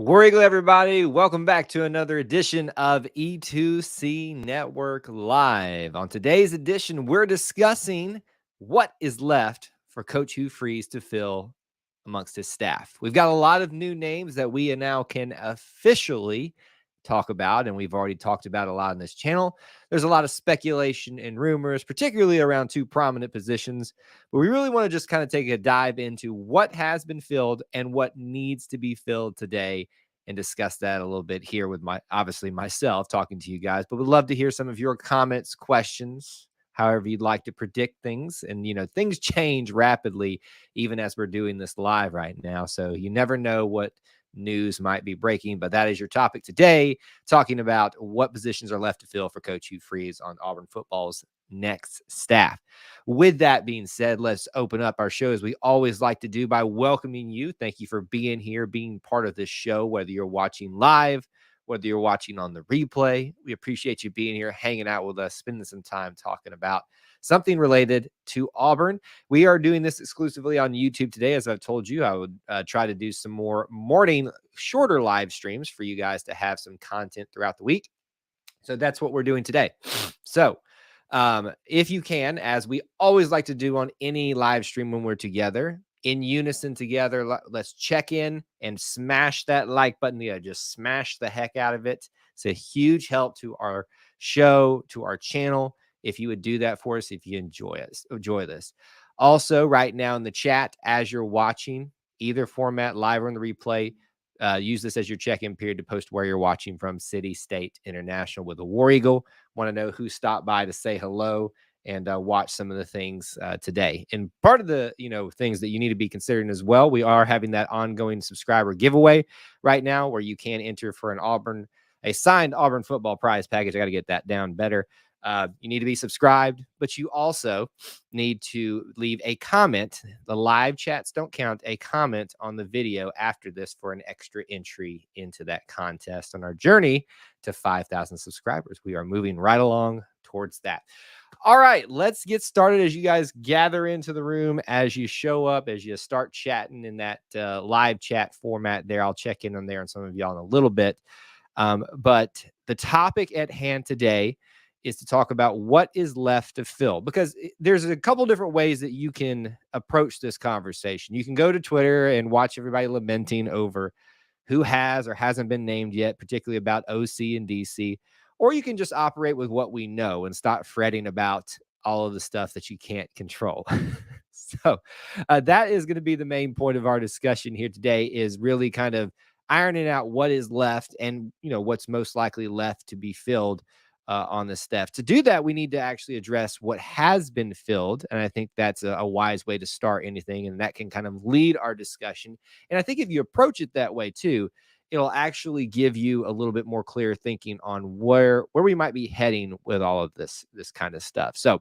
War Eagle, everybody. Welcome back to another edition of E2C Network Live. On today's edition, we're discussing what is left for Coach Hugh Freeze to fill amongst his staff. We've got a lot of new names that we now can officially talk about, and we've already talked about a lot on this channel. There's a lot of speculation and rumors, particularly around two prominent positions, but we really want to just kind of take a dive into what has been filled and what needs to be filled today and discuss that a little bit here with obviously myself talking to you guys, but we'd love to hear some of your comments, questions, however you'd like to predict things. And, things change rapidly, even as we're doing this live right now. So you never know what news might be breaking, but that is your topic today, talking about what positions are left to fill for Coach Hugh Freeze on Auburn football's next staff. With that being said, let's open up our show as we always like to do by welcoming you. Thank you for being here, being part of this show, whether you're watching live, whether you're watching on the replay. We appreciate you being here, hanging out with us, spending some time talking about something related to Auburn. We are doing this exclusively on YouTube today. As I've told you, I would try to do some more morning, shorter live streams for you guys to have some content throughout the week. So that's what we're doing today. So if you can, as we always like to do on any live stream when we're together, in unison together, let's check in and smash that like button. Yeah, just smash the heck out of it. It's a huge help to our show, to our channel. If you would do that for us, if you enjoy this. Also, right now in the chat, as you're watching, either format, live or in the replay, use this as your check-in period to post where you're watching from, city, state, international with a War Eagle. Want to know who stopped by to say hello and watch some of the things today. And part of the things that you need to be considering as well, we are having that ongoing subscriber giveaway right now where you can enter for a signed Auburn football prize package. I got to get that down better. You need to be subscribed, but you also need to leave a comment. The live chats don't count. A comment on the video after this for an extra entry into that contest on our journey to 5,000 subscribers. We are moving right along towards that. All right, let's get started as you guys gather into the room, as you show up, as you start chatting in that live chat format there. I'll check in on there and some of y'all in a little bit. But the topic at hand today is to talk about what is left to fill, because there's a couple different ways that you can approach this conversation. You can go to Twitter and watch everybody lamenting over who has or hasn't been named yet, particularly about OC and DC, or you can just operate with what we know and stop fretting about all of the stuff that you can't control. So that is going to be the main point of our discussion here today, is really kind of ironing out what is left and, what's most likely left to be filled on the staff. To do that, we need to actually address what has been filled. And I think that's a wise way to start anything. And that can kind of lead our discussion. And I think if you approach it that way too, it'll actually give you a little bit more clear thinking on where we might be heading with all of this kind of stuff. So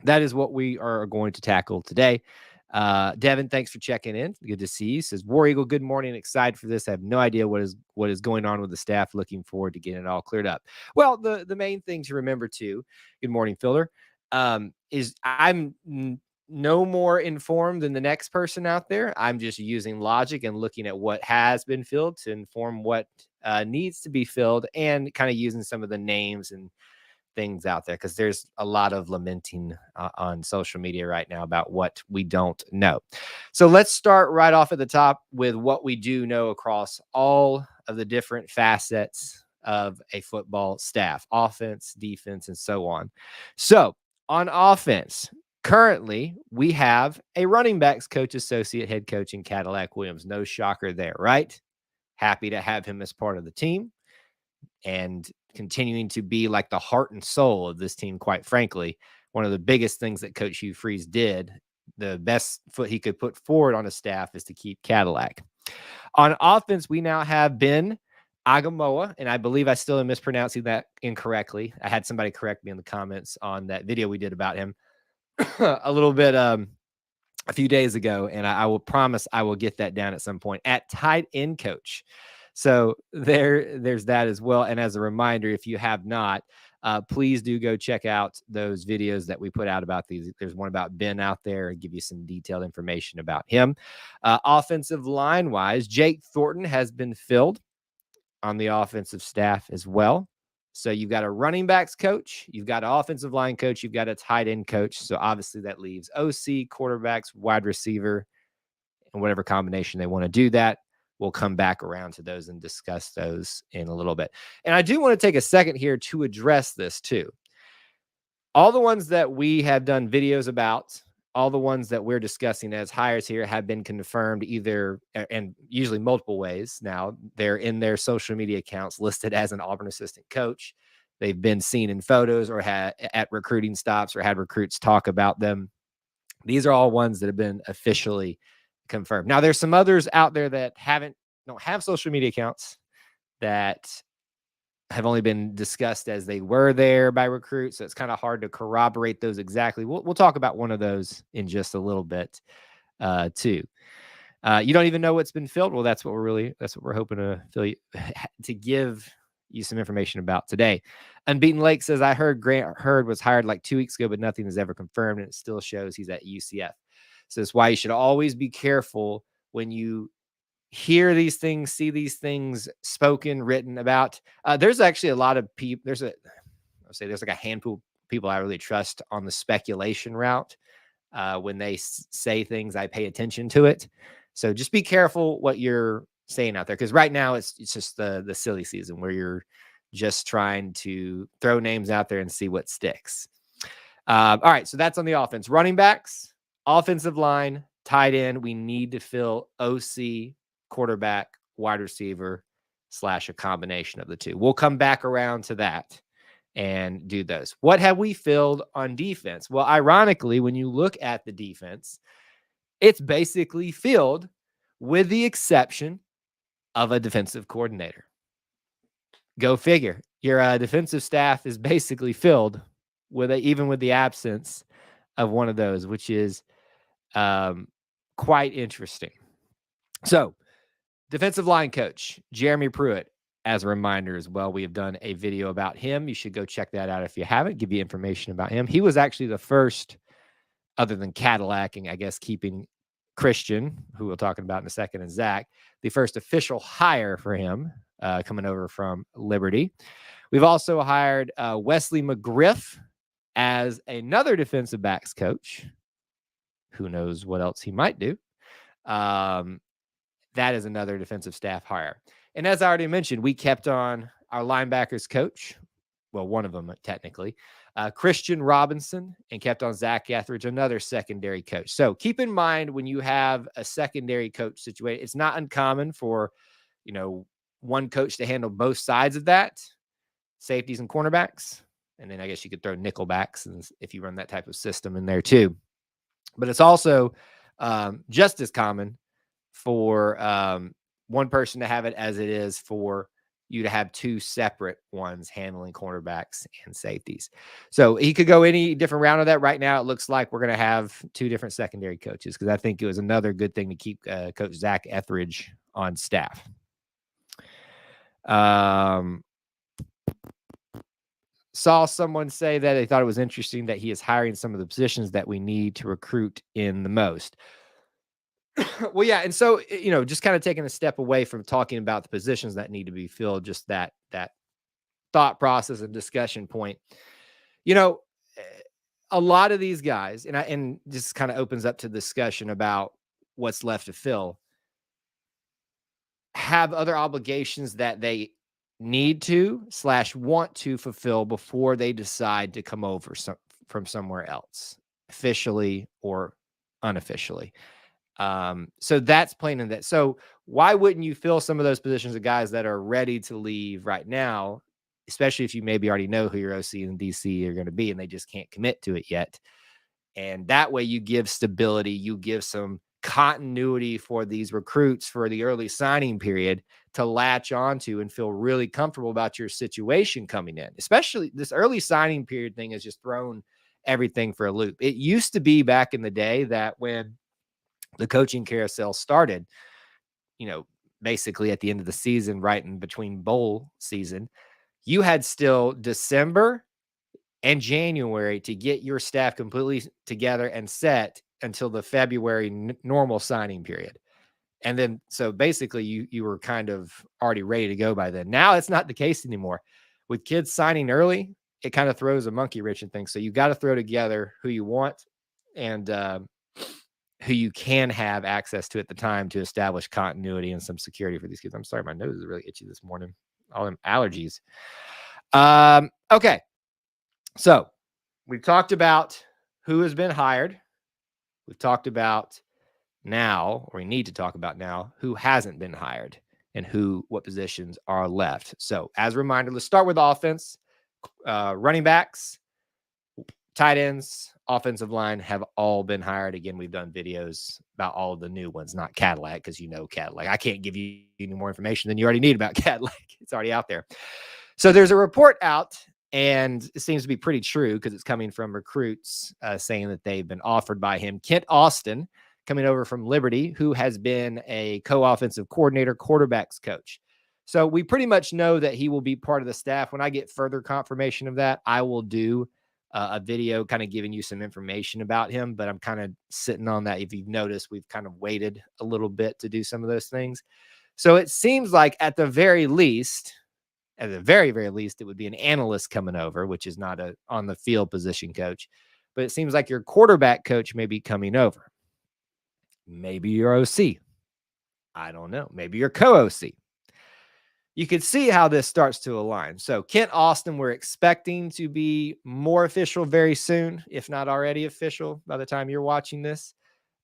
that is what we are going to tackle today. Devin, thanks for checking in. Good to see you. Says War Eagle, good morning. Excited for this. I have no idea what is going on with the staff. Looking forward to getting it all cleared up. Well, the main thing to remember too, good morning, Fielder, is I'm no more informed than the next person out there. I'm just using logic and looking at what has been filled to inform what needs to be filled, and kind of using some of the names and things out there, because there's a lot of lamenting on social media right now about what we don't know. So let's start right off at the top with what we do know across all of the different facets of a football staff: offense, defense, and so on. So on offense, currently we have a running backs coach, associate head coach in Cadillac Williams. No shocker there, right? Happy to have him as part of the team and continuing to be like the heart and soul of this team. Quite frankly, one of the biggest things that Coach Hugh Freeze did, the best foot he could put forward on a staff, is to keep Cadillac. On offense, we now have Ben Agamoa, and I believe I still am mispronouncing that incorrectly. I had somebody correct me in the comments on that video we did about him a little bit a few days ago, and I will promise I will get that down at some point, at tight end coach. So there's that as well. And as a reminder, if you have not, Please do go check out those videos that we put out about these. There's one about Ben out there, give you some detailed information about him. Offensive line wise, Jake Thornton has been filled on the offensive staff as well. So you've got a running backs coach, you've got an offensive line coach, you've got a tight end coach. So obviously that leaves OC, quarterbacks, wide receiver, and whatever combination they want to do that. We'll come back around to those and discuss those in a little bit. And I do want to take a second here to address this too. All the ones that we have done videos about, all the ones that we're discussing as hires here have been confirmed either, and usually multiple ways. Now they're in their social media accounts listed as an Auburn assistant coach. They've been seen in photos or at recruiting stops or had recruits talk about them. These are all ones that have been officially confirmed. Now there's some others out there that don't have social media accounts that have only been discussed as they were there by recruits. So it's kind of hard to corroborate those exactly. We'll talk about one of those in just a little bit too. You don't even know what's been filled. Well, that's what we're hoping to fill you, to give you some information about today. Unbeaten Lake says, I heard Grant Hurd was hired like 2 weeks ago, but nothing is ever confirmed. And it still shows he's at UCF. So that's why you should always be careful when you hear these things, see these things spoken, written about. There's actually a lot of people. There's like a handful of people I really trust on the speculation route. When they say things, I pay attention to it. So just be careful what you're saying out there, because right now it's just the silly season where you're just trying to throw names out there and see what sticks. All right, so that's on the offense. Running backs, offensive line, tight end. We need to fill OC, quarterback, wide receiver / a combination of the two. We'll come back around to that and do those. What have we filled on defense? Well, ironically, when you look at the defense, it's basically filled with the exception of a defensive coordinator. Go figure. Your defensive staff is basically filled with even with the absence of one of those, which is quite interesting. So, defensive line coach, Jeremy Pruitt, as a reminder as well, we have done a video about him. You should go check that out if you haven't, give you information about him. He was actually the first, other than Cadillac and I guess keeping Christian, who we'll talk about in a second, and Zach, the first official hire for him coming over from Liberty. We've also hired Wesley McGriff as another defensive backs coach. Who knows what else he might do. That is another defensive staff hire. And as I already mentioned, we kept on our linebackers coach. Well, one of them technically, Christian Robinson, and kept on Zach Etheridge, another secondary coach. So keep in mind when you have a secondary coach situation, it's not uncommon for, one coach to handle both sides of that, safeties and cornerbacks. And then I guess you could throw nickelbacks and if you run that type of system in there too. But it's also just as common for one person to have it as it is for you to have two separate ones handling cornerbacks and safeties. So he could go any different round of that. Right now, it looks like we're going to have two different secondary coaches, because I think it was another good thing to keep Coach Zach Etheridge on staff. Saw someone say that they thought it was interesting that he is hiring some of the positions that we need to recruit in the most. Well, yeah. And so, just kind of taking a step away from talking about the positions that need to be filled, just that thought process and discussion point, a lot of these guys, and just kind of opens up to discussion about what's left to fill, have other obligations that they need to / want to fulfill before they decide to come over from somewhere else, officially or unofficially. So that's plain in that. So why wouldn't you fill some of those positions of guys that are ready to leave right now, especially if you maybe already know who your OC and DC are going to be and they just can't commit to it yet? And that way you give stability, you give some continuity for these recruits for the early signing period to latch onto and feel really comfortable about your situation coming in. Especially this early signing period thing has just thrown everything for a loop. It used to be back in the day that when the coaching carousel started, basically at the end of the season, right in between bowl season, you had still December and January to get your staff completely together and set until the February normal signing period. And then, so basically you were kind of already ready to go by then. Now it's not the case anymore. With kids signing early, it kind of throws a monkey wrench in things. So you got to throw together who you want and who you can have access to at the time to establish continuity and some security for these kids. I'm sorry, my nose is really itchy this morning. All them allergies. Okay. So we've talked about who has been hired. We've talked about now, or we need to talk about now, who hasn't been hired and what positions are left. So as a reminder, let's start with offense. Running backs, tight ends, offensive line have all been hired. Again, we've done videos about all of the new ones, not Cadillac, because you know Cadillac. I can't give you any more information than you already need about Cadillac. It's already out there. So there's a report out, and it seems to be pretty true because it's coming from recruits saying that they've been offered by him. Kent Austin, coming over from Liberty, who has been a co-offensive coordinator, quarterbacks coach. So we pretty much know that he will be part of the staff. When I get further confirmation of that, I will do a video kind of giving you some information about him, but I'm kind of sitting on that. If you've noticed, we've kind of waited a little bit to do some of those things. So it seems like at the very least, it would be an analyst coming over, which is not a on the field position coach, but it seems like your quarterback coach may be coming over. Maybe your OC. I don't know. Maybe your co-OC. You could see how this starts to align. So Kent Austin, we're expecting to be more official very soon, if not already official by the time you're watching this.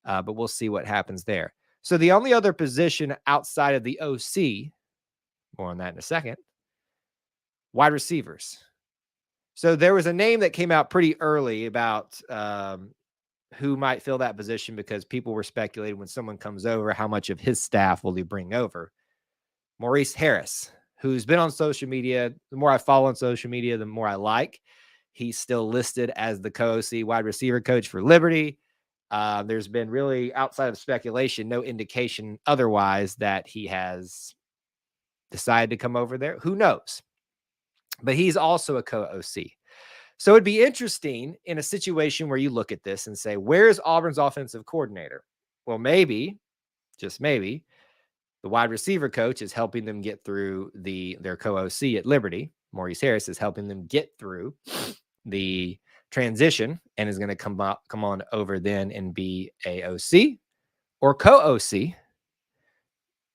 But we'll see what happens there. So the only other position outside of the OC, more on that in a second, wide receivers. So there was a name that came out pretty early about who might fill that position because people were speculating when someone comes over, how much of his staff will he bring over? Maurice Harris, who's been on social media. The more I follow on social media, the more I like. He's still listed as the co-OC wide receiver coach for Liberty. There's been really, outside of speculation, no indication otherwise that he has decided to come over there. Who knows? But he's also a co-OC. So it'd be interesting in a situation where you look at this and say, where's Auburn's offensive coordinator? Well, maybe, just maybe, the wide receiver coach is helping them get through their co-OC at Liberty. Maurice Harris is helping them get through the transition and is going to come on over then and be a OC or co-OC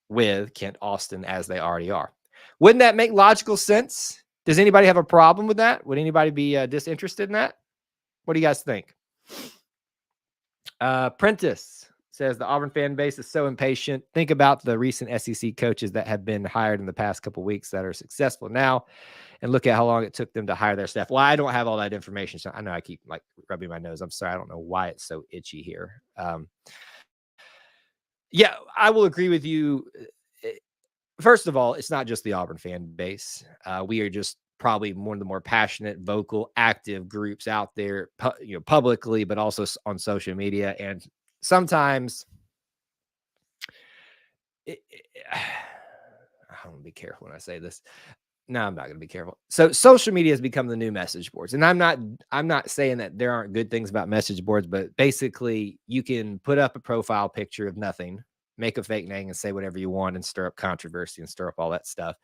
with Kent Austin as they already are. Wouldn't that make logical sense? Does anybody have a problem with that? Would anybody be disinterested in that? What do you guys think? Prentice says the Auburn fan base is so impatient. Think about the recent SEC coaches that have been hired in the past couple of weeks that are successful now, and look at how long it took them to hire their staff. Well, I don't have all that information, so I know I keep like rubbing my nose. I'm sorry, I don't know why it's so itchy here. Yeah, I will agree with you. First of all, it's not just the Auburn fan base. We are just probably one of the more passionate, vocal, active groups out there, publicly, but also on social media. And sometimes I want to be careful when I say this. No, I'm not going to be careful. So social media has become the new message boards. And I'm not saying that there aren't good things about message boards, but basically you can put up a profile picture of nothing, make a fake name and say whatever you want and stir up controversy and stir up all that stuff.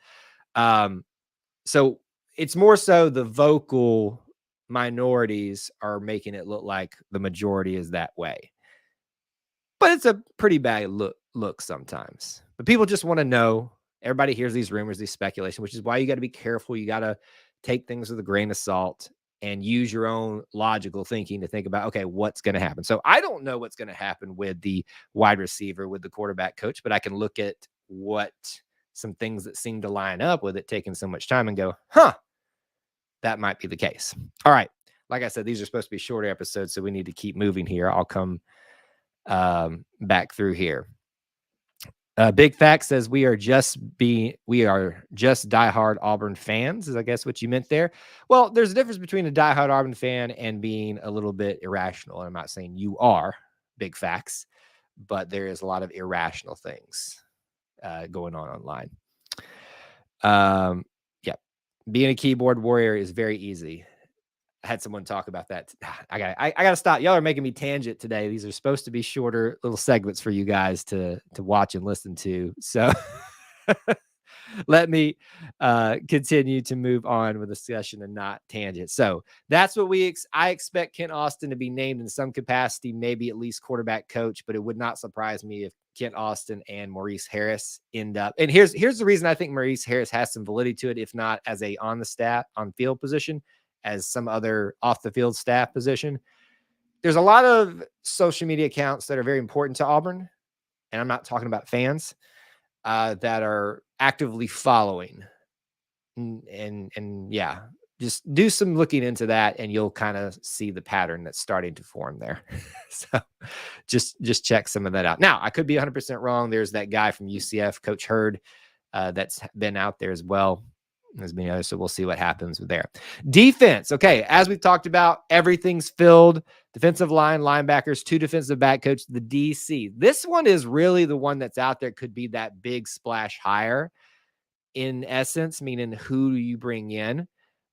So it's more so the vocal minorities are making it look like the majority is that way. But it's a pretty bad look sometimes. But people just want to know. Everybody hears these rumors, these speculation, which is why you got to be careful. You got to take things with a grain of salt and use your own logical thinking to think about, okay, what's going to happen? So I don't know what's going to happen with the wide receiver, with the quarterback coach, but I can look at what some things that seem to line up with it taking so much time and go, that might be the case. All right. Like I said, these are supposed to be shorter episodes, so we need to keep moving here. I'll come back through here. Big Fact says we are just diehard Auburn fans, is I guess what you meant there. Well, there's a difference between a diehard Auburn fan and being a little bit irrational. I'm not saying you are, Big Facts, but there is a lot of irrational things going on online. Yeah, being a keyboard warrior is very easy. I had someone talk about that. I gotta stop. Y'all are making me tangent today. These are supposed to be shorter little segments for you guys to watch and listen to. So let me continue to move on with the discussion and not tangent. So that's what I expect Kent Austin to be named in some capacity, maybe at least quarterback coach, but it would not surprise me if Kent Austin and Maurice Harris end up. And here's the reason I think Maurice Harris has some validity to it, if not as a on field position, as some other off the field staff position. There's a lot of social media accounts that are very important to Auburn, and I'm not talking about fans, that are actively following. And yeah, just do some looking into that and you'll kind of see the pattern that's starting to form there. So just check some of that out. Now, I could be 100% wrong. There's that guy from UCF, Coach Hurd, that's been out there as well. There's many others, so we'll see what happens there. Defense. Okay, as we've talked about, everything's filled. Defensive line, linebackers, 2 defensive back coach, the DC. This one is really the one that's out there. Could be that big splash hire in essence, meaning who do you bring in?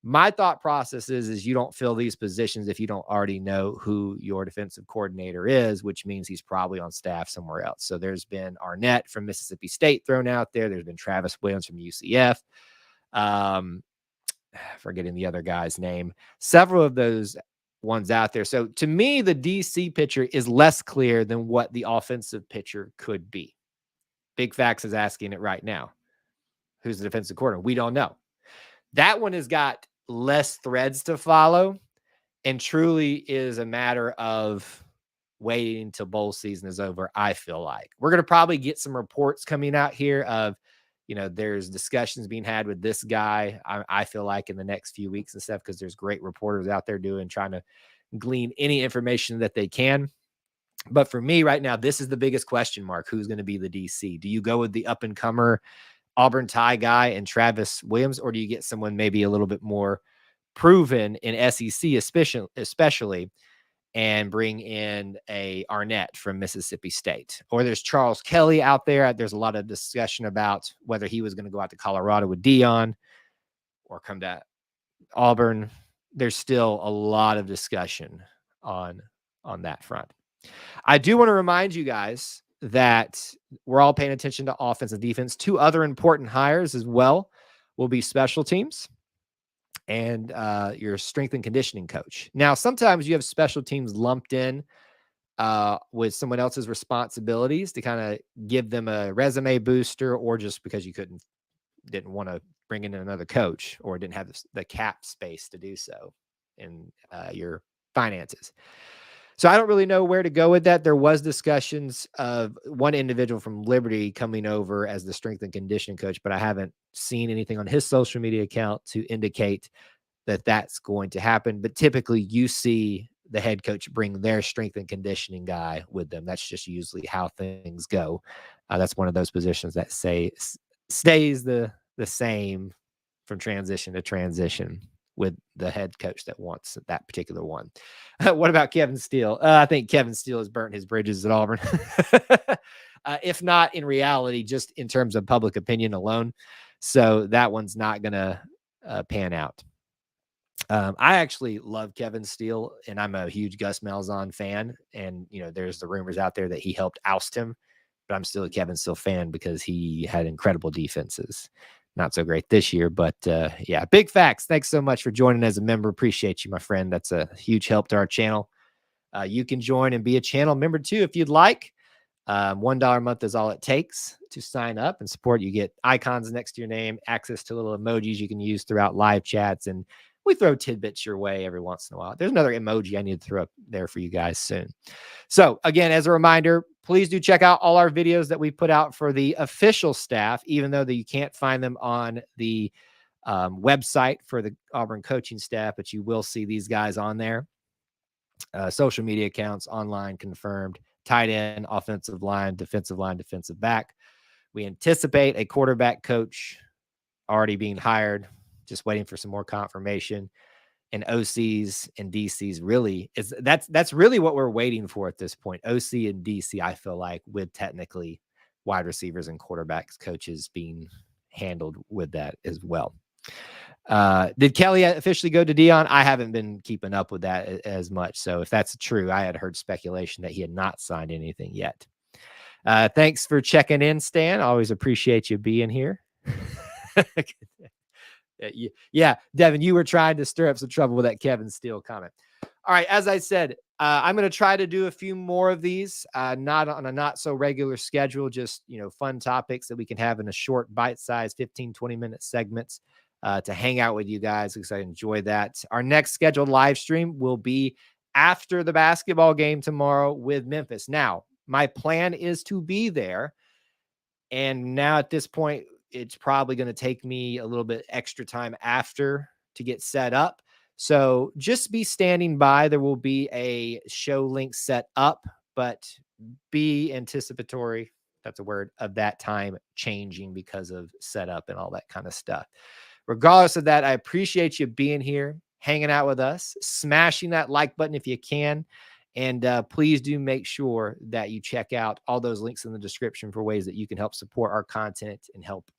My thought process is you don't fill these positions if you don't already know who your defensive coordinator is, which means he's probably on staff somewhere else. So there's been Arnett from Mississippi State thrown out there. There's been Travis Williams from UCF. Forgetting the other guy's name. Several of those ones out there. So to me, the DC picture is less clear than what the offensive picture could be. Big Facts is asking it right now. Who's the defensive coordinator? We don't know. That one has got less threads to follow and truly is a matter of waiting until bowl season is over, I feel like. We're going to probably get some reports coming out here of, there's discussions being had with this guy, I feel like, in the next few weeks and stuff, because there's great reporters out there trying to glean any information that they can. But for me right now, this is the biggest question mark. Who's going to be the DC? Do you go with the up-and-comer Auburn tie guy and Travis Williams, or do you get someone maybe a little bit more proven in SEC, especially, and bring in a Arnett from Mississippi State? Or there's Charles Kelly out there. There's a lot of discussion about whether he was going to go out to Colorado with Dion or come to Auburn. There's still a lot of discussion on that front. I do want to remind you guys that we're all paying attention to offense and defense. 2 other important hires as well will be special teams and your strength and conditioning coach. Now, sometimes you have special teams lumped in with someone else's responsibilities to kind of give them a resume booster, or just because you didn't want to bring in another coach or didn't have the cap space to do so in your finances. So I don't really know where to go with that. There was discussions of one individual from Liberty coming over as the strength and conditioning coach, but I haven't seen anything on his social media account to indicate that that's going to happen. But typically you see the head coach bring their strength and conditioning guy with them. That's just usually how things go. That's one of those positions that stays the same from transition to transition with the head coach that wants that particular one. What about Kevin Steele? I think Kevin Steele has burnt his bridges at Auburn. If not in reality, just in terms of public opinion alone. So that one's not going to pan out. I actually love Kevin Steele, and I'm a huge Gus Malzahn fan. And, there's the rumors out there that he helped oust him, but I'm still a Kevin Steele fan because he had incredible defenses. Not so great this year, but yeah, Big Facts. Thanks so much for joining as a member. Appreciate you, my friend. That's a huge help to our channel. You can join and be a channel member too if you'd like. $1 a month is all it takes to sign up and support. You get icons next to your name, access to little emojis you can use throughout live chats, and we throw tidbits your way every once in a while. There's another emoji I need to throw up there for you guys soon. So again, as a reminder, please do check out all our videos that we put out for the official staff, even though you can't find them on the website for the Auburn coaching staff, but you will see these guys on there. Social media accounts, online confirmed, tight end, offensive line, defensive back. We anticipate a quarterback coach already being hired, just waiting for some more confirmation. And OCs and DCs really that's really what we're waiting for at this point. OC and DC, I feel like, with technically wide receivers and quarterbacks coaches being handled with that as well. Did Kelly officially go to Dion? I haven't been keeping up with that as much. So if that's true, I had heard speculation that he had not signed anything yet. Thanks for checking in, Stan. Always appreciate you being here. Yeah, Devin, you were trying to stir up some trouble with that Kevin Steele comment. All right, as I said, I'm going to try to do a few more of these, not on a not so regular schedule, just, fun topics that we can have in a short bite-sized 15, 20-minute segments to hang out with you guys, because I enjoy that. Our next scheduled live stream will be after the basketball game tomorrow with Memphis. Now, my plan is to be there, and now at this point, it's probably going to take me a little bit extra time after to get set up. So just be standing by. There will be a show link set up, but be anticipatory, that's a word, of that time changing because of setup and all that kind of stuff. Regardless of that, I appreciate you being here, hanging out with us, smashing that like button if you can. And please do make sure that you check out all those links in the description for ways that you can help support our content and help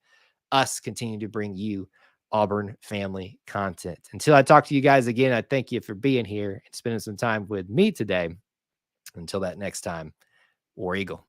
us continue to bring you Auburn family content. Until I talk to you guys again, I thank you for being here and spending some time with me today. Until that next time, War Eagle.